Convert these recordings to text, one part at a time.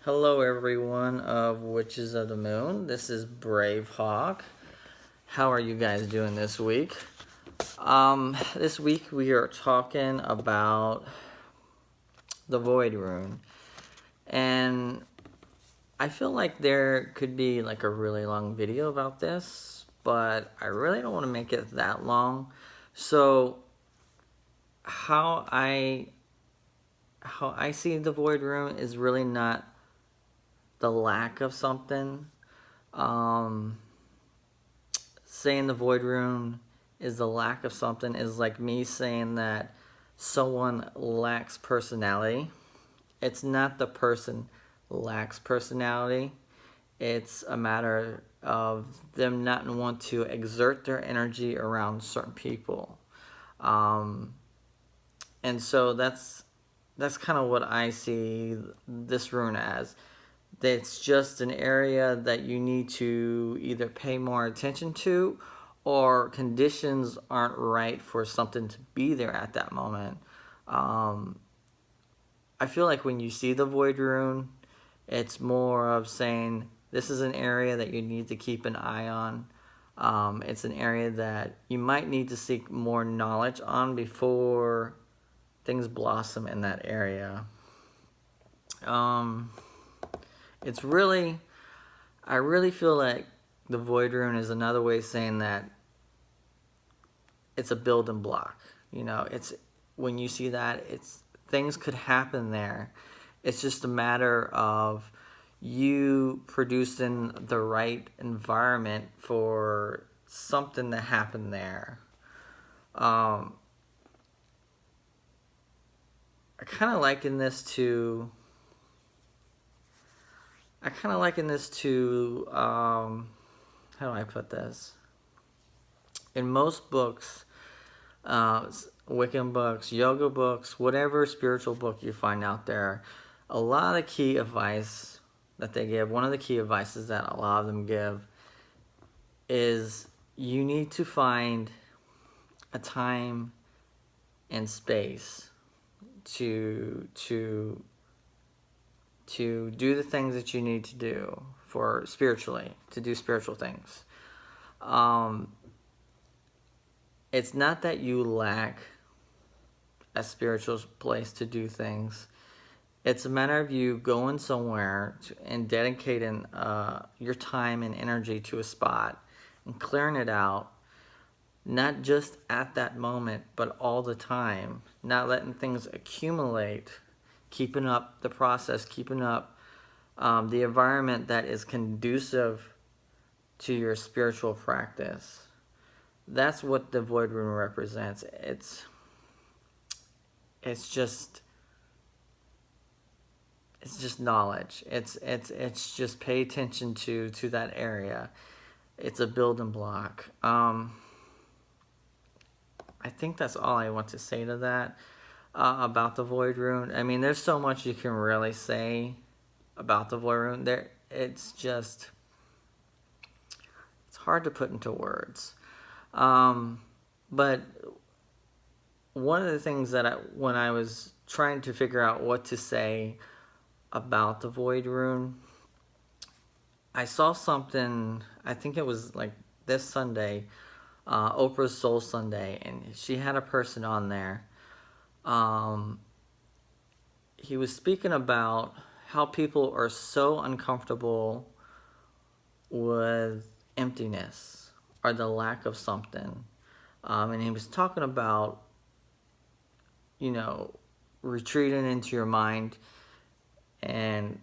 Hello everyone of Witches of the Moon. This is Brave Hawk. How are you guys doing this week? This week we are talking about the Void Rune. And I feel like there could be like a really long video about this, but I really don't want to make it that long. So how I see the Void Rune is really not the lack of something. Saying the Void Rune is the lack of something is like me saying that someone lacks personality. It's not the person lacks personality. It's a matter of them not want to exert their energy around certain people. And so that's kind of what I see this rune as. It's just an area that you need to either pay more attention to, or conditions aren't right for something to be there at that moment. I feel like when you see the Void Rune, it's more of saying this is an area that you need to keep an eye on. It's an area that you might need to seek more knowledge on before things blossom in that area. It's really, I really feel like the Void Rune is another way of saying that it's a building block. You know, it's when you see that, it's things could happen there. It's just a matter of you producing the right environment for something to happen there. I kind of liken this to. How do I put this? In most books, Wiccan books, yoga books, whatever spiritual book you find out there, a lot of key advice that they give, one of the key advices that a lot of them give is you need to find a time and space to do the things that you need to do for spiritually, to do spiritual things. It's not that you lack a spiritual place to do things. It's a matter of you going somewhere and dedicating your time and energy to a spot and clearing it out, not just at that moment, but all the time. Not letting things accumulate, keeping up the process, keeping up the environment that is conducive to your spiritual practice. That's what the Void Rune represents. It's just knowledge. It's just pay attention to that area. It's a building block. I think that's all I want to say to that about the Void Rune. I mean, there's so much you can really say about the Void Rune. It's hard to put into words. But one of the things that when I was trying to figure out what to say about the Void Rune, I saw something, I think it was like this Sunday, Oprah's Soul Sunday, and she had a person on there. He was speaking about how people are so uncomfortable with emptiness or the lack of something. And he was talking about, retreating into your mind and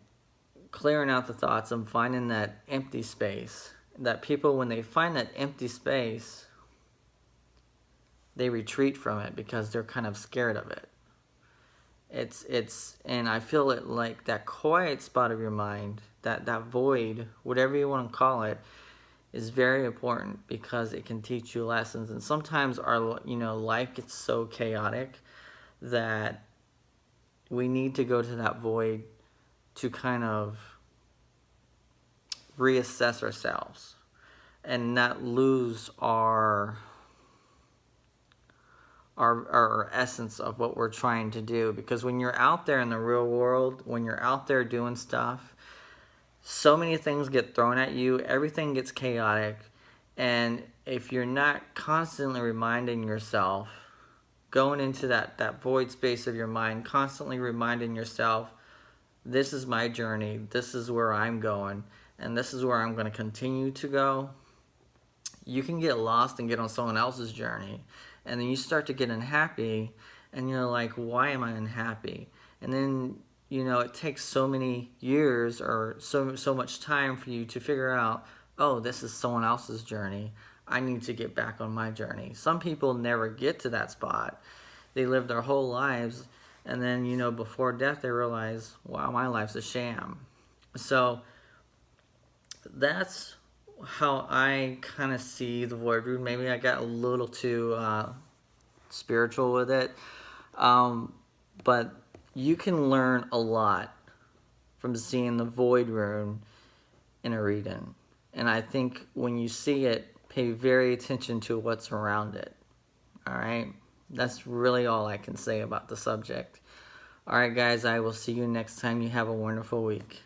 clearing out the thoughts and finding that empty space. That people, when they find that empty space, they retreat from it because they're kind of scared of it. And I feel it like that quiet spot of your mind, that void, whatever you want to call it, is very important because it can teach you lessons. And sometimes our life gets so chaotic that we need to go to that void to kind of reassess ourselves and not lose our essence of what we're trying to do. Because when you're out there in the real world, when you're out there doing stuff, so many things get thrown at you, everything gets chaotic, and if you're not constantly reminding yourself, going into that void space of your mind, constantly reminding yourself, this is my journey, this is where I'm going, and this is where I'm going to continue to go, you can get lost and get on someone else's journey. And then you start to get unhappy, and you're like, why am I unhappy? And then, it takes so many years or so much time for you to figure out, oh, this is someone else's journey. I need to get back on my journey. Some people never get to that spot. They live their whole lives, and then, before death, they realize, wow, my life's a sham. So that's how I kind of see the void rune. Maybe I got a little too spiritual with it. But you can learn a lot from seeing the void rune in a reading. And I think when you see it, pay very attention to what's around it. All right? That's really all I can say about the subject. All right, guys, I will see you next time. You have a wonderful week.